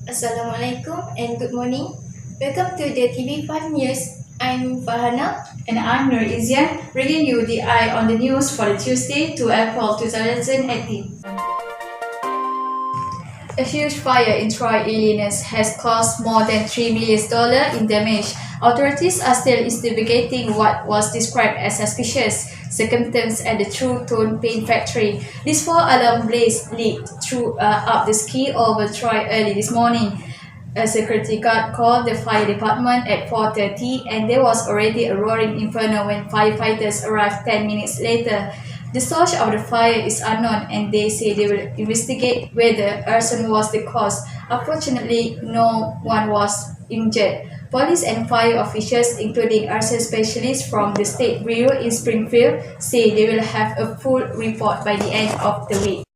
Assalamualaikum and good morning. Welcome to the TV5 News. I'm Farhana. And I'm Nur Izian, bringing you the eye on the news for the Tuesday to April 2018. A huge fire in Troy, Illinois has caused more than $3 million in damage. Authorities are still investigating what was described as suspicious circumstance at the True Tone paint factory. This four-alarm blaze leaked through up the ski over Troy early this morning. A security guard called the fire department at 4:30 and there was already a roaring inferno when firefighters arrived 10 minutes later. The source of the fire is unknown and they say they will investigate whether arson was the cause. Unfortunately, no one was injured. Police and fire officials, including arson specialists from the State Bureau in Springfield, say they will have a full report by the end of the week.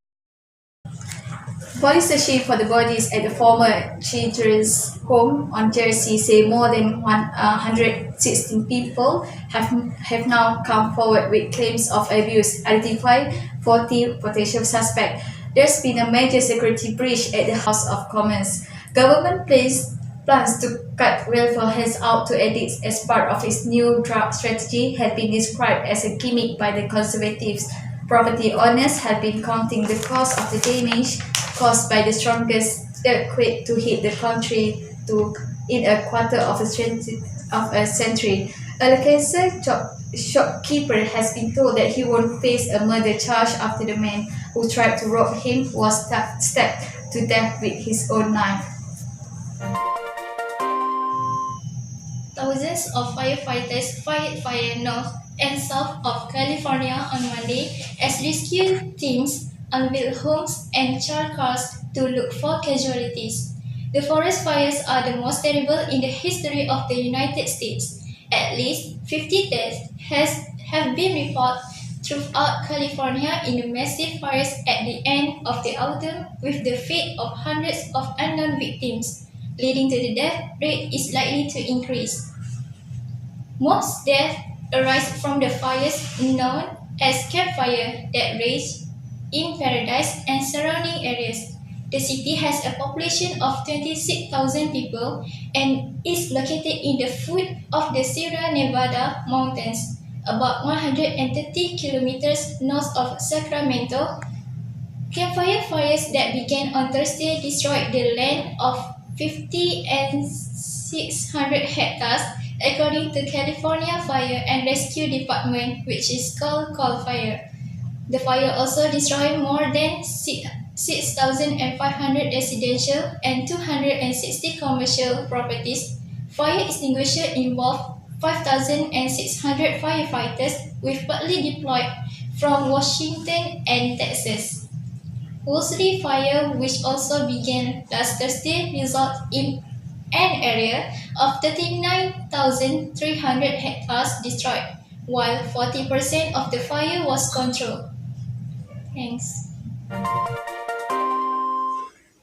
Police searching for the bodies at the former Children's Home on Jersey say more than 116 people have now come forward with claims of abuse, identifying 40 potential suspects. There's been a major security breach at the House of Commons. Government plans to cut welfare hands out to addicts as part of its new drug strategy had been described as a gimmick by the Conservatives. Property owners have been counting the cost of the damage caused by the strongest earthquake to hit the country in a quarter of a century. A local shopkeeper has been told that he won't face a murder charge after the man who tried to rob him was stabbed to death with his own knife. Thousands of firefighters fired fire north and south of California on Monday as rescue teams unveiled homes and char cars to look for casualties. The forest fires are the most terrible in the history of the United States. At least 50 deaths have been reported throughout California in the massive fires at the end of the autumn, with the fate of hundreds of unknown victims, leading to the death rate is likely to increase. Most deaths arise from the fires known as campfire that rage in Paradise and surrounding areas. The city has a population of 26,000 people and is located in the foot of the Sierra Nevada mountains, about 130 kilometers north of Sacramento. Campfire fires that began on Thursday destroyed the land of 50 and 600 hectares, according to California Fire and Rescue Department, which is called Call Fire. The fire also destroyed more than 6,500 residential and 260 commercial properties. Fire extinguishers involved 5,600 firefighters, with partly deployed from Washington and Texas. Woolsey Fire, which also began last Thursday, resulted in an area of 39,300 hectares destroyed, while 40% of the fire was controlled. Thanks.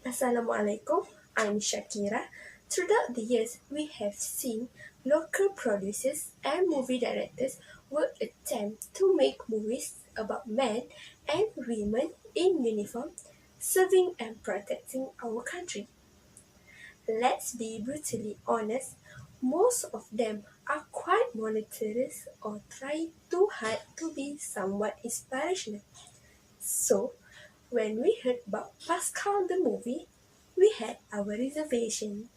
Assalamualaikum, I'm Shakira. Throughout the years, we have seen local producers and movie directors work attempt to make movies about men and women in uniform serving and protecting our country. Let's be brutally honest, most of them are quite monotonous or try too hard to be somewhat inspirational. So, when we heard about Pascal the movie, we had our reservation.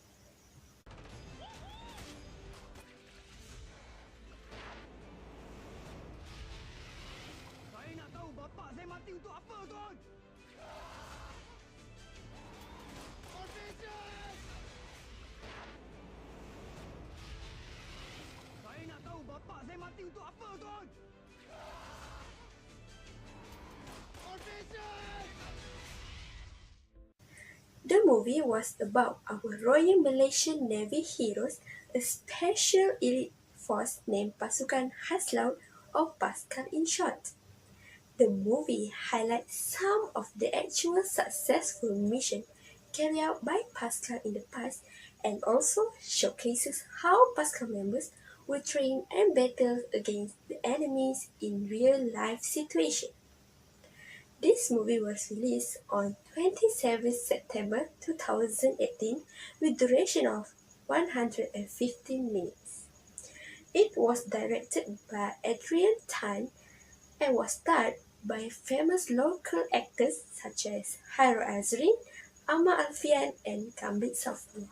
Saya nak tahu bapa saya mati untuk apa, tuan? Objection! Saya nak tahu bapa saya mati untuk apa, tuan? Objection! The movie was about our Royal Malaysian Navy heroes, a special elite force named Pasukan Khas Laut or Pascal in short. The movie highlights some of the actual successful missions carried out by Pascal in the past and also showcases how Pascal members were trained and battled against the enemies in real-life situations. This movie was released on 27 September 2018 with duration of 115 minutes. It was directed by Adrian Tan and was starred by famous local actors such as Hairo Azrin, Amma Alfian, and Gambit Safdie.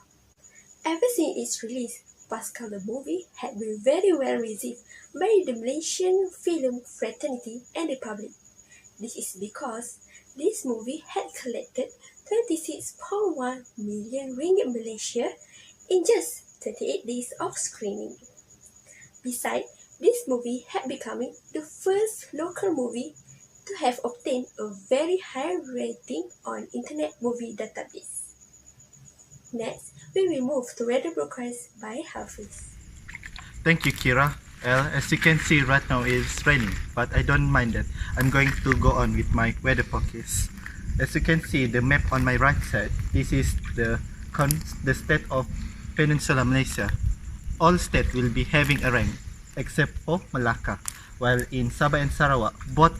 Ever since its release, Pascal the movie had been very well received by the Malaysian film fraternity and the public. This is because this movie had collected 26.1 million ringgit Malaysia in just 38 days of screening. Besides, this movie had become the first local movie to have obtained a very high rating on Internet Movie Database. Next, we will move to weather broadcast by Hafiz. Thank you, Kira. As you can see right now it's raining, but I don't mind that. I'm going to go on with my weather forecast. As you can see the map on my right side, this is the state of Peninsular Malaysia. All states will be having a rain except for Malacca, while in Sabah and Sarawak both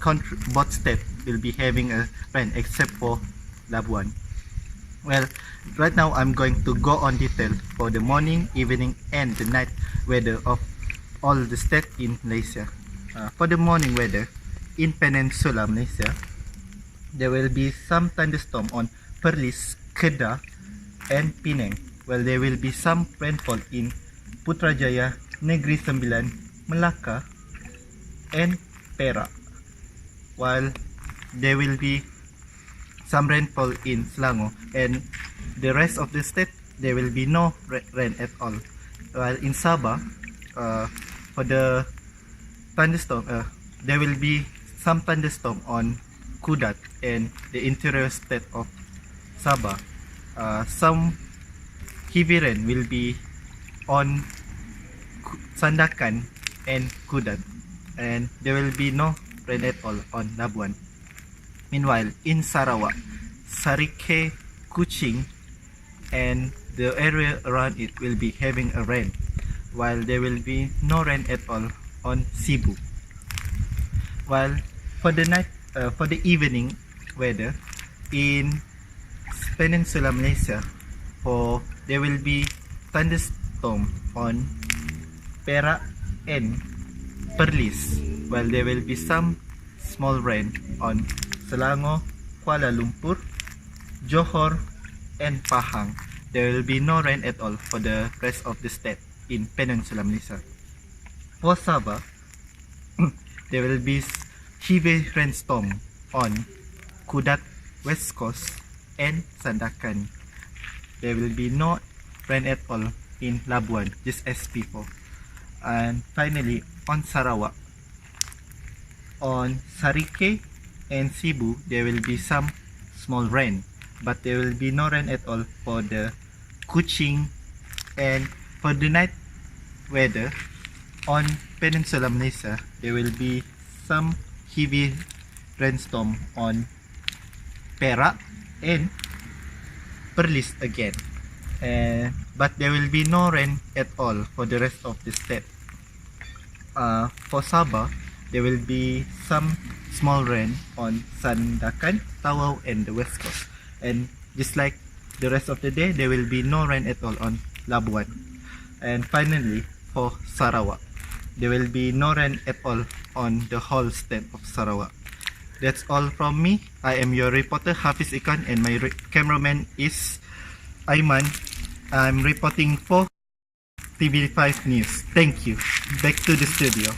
states will be having a rain except for Labuan. Well, right now I'm going to go on detail for the morning, evening and the night weather of all the states in Malaysia. For the morning weather in Peninsular Malaysia, there will be some thunderstorm on Perlis, Kedah and Penang, while there will be some rainfall in Putrajaya, Negeri Sembilan, Melaka and Perak, while there will be some rainfall in Selangor, and the rest of the state there will be no rain at all. While in Sabah, for the thunderstorm, there will be some thunderstorm on Kudat and the interior state of Sabah. Some heavy rain will be on Sandakan and Kudat, and there will be no rain at all on Labuan. Meanwhile, in Sarawak, Sarike, Kuching and the area around it will be having a rain, while there will be no rain at all on Cebu. While for the night, for the evening weather in Peninsular Malaysia, there will be thunderstorm on Perak and Perlis, while there will be some small rain on Selangor, Kuala Lumpur, Johor and Pahang. There will be no rain at all for the rest of the state in Peninsular Malaysia. For Sabah, there will be heavy rainstorm on Kudat, West Coast and Sandakan. There will be no rain at all in Labuan, just as before. And finally, on Sarawak, on Sarike and Cebu, there will be some small rain, but there will be no rain at all for the Kuching. And for the night weather on Peninsular Malaysia, there will be some heavy rainstorm on Perak and Perlis again, but there will be no rain at all for the rest of the state. For Sabah, there will be some small rain on Sandakan, Tawau and the West Coast, and just like the rest of the day, there will be no rain at all on Labuan. And finally, for Sarawak, there will be no rain at all on the whole state of Sarawak. That's all from me. I am your reporter Hafiz Ikan, and my cameraman is Aiman. I'm reporting for TV5 News. Thank you. Back to the studio.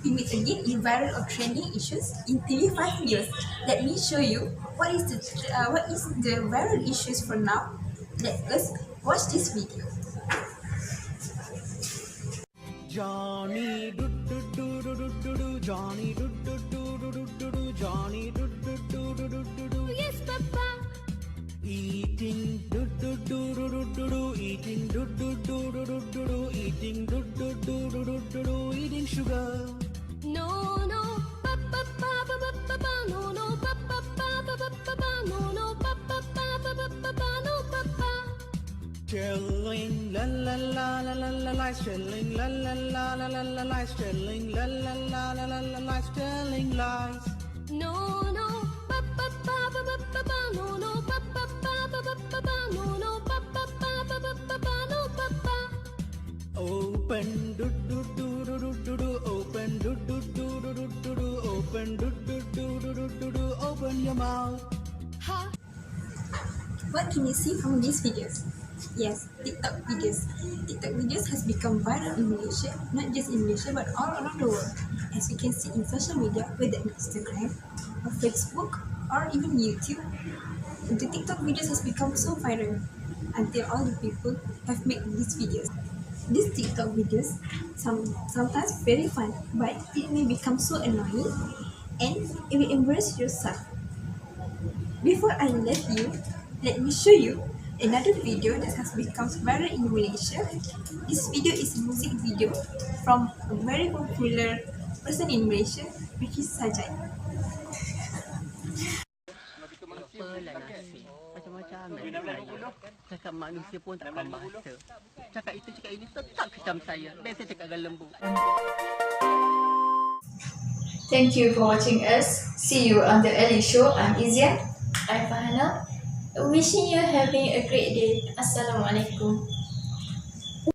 we meet again in viral or trending issues in TV5 News. Let me show you what is the viral issues for now. Let us watch this video. Johnny do do do do do do do, Johnny do do do do do do do, Johnny do do do do do do do. Yes, Papa. Eating do do do do do do do, eating do do do do do do do, eating do do do do do do do, eating sugar. No, no, Papa, Papa, Papa, no, no, Papa, Papa, Papa, no, no, Papa, Papa, Papa, no, Papa. Chilling la la la la la la la, chilling la la la la la la la, chilling la la la la la la la, telling lies. No, no, Papa, Papa, Papa, no, no, Papa, Papa, Papa, no, no, Papa, Papa, Papa, no, Papa. Open do do do do do do do, open do do do do do do do, open do do do do do do do, open your mouth. Ha. What can you see from these videos? Yes, TikTok videos. TikTok videos has become viral in Malaysia, not just in Malaysia but all around the world. As we can see in social media, whether in Instagram or Facebook or even YouTube, the TikTok videos has become so viral until all the people have made these videos. These TikTok videos sometimes very fun, but it may become so annoying and it will embarrass yourself. Before I let you, let me show you another video that has become viral in Malaysia. This video is a music video from a very popular person in Malaysia, which is Sajai. Apalah nasi. Macam-macam saya. Cakap manusia pun tak faham bahasa. Cakap itu, cakap ini, tetap kecam saya. Biasa cakap dengan lembut. Thank you for watching us. See you on the early show. I'm Izia. I'm Fahana. Wishing you having a great day. Assalamualaikum.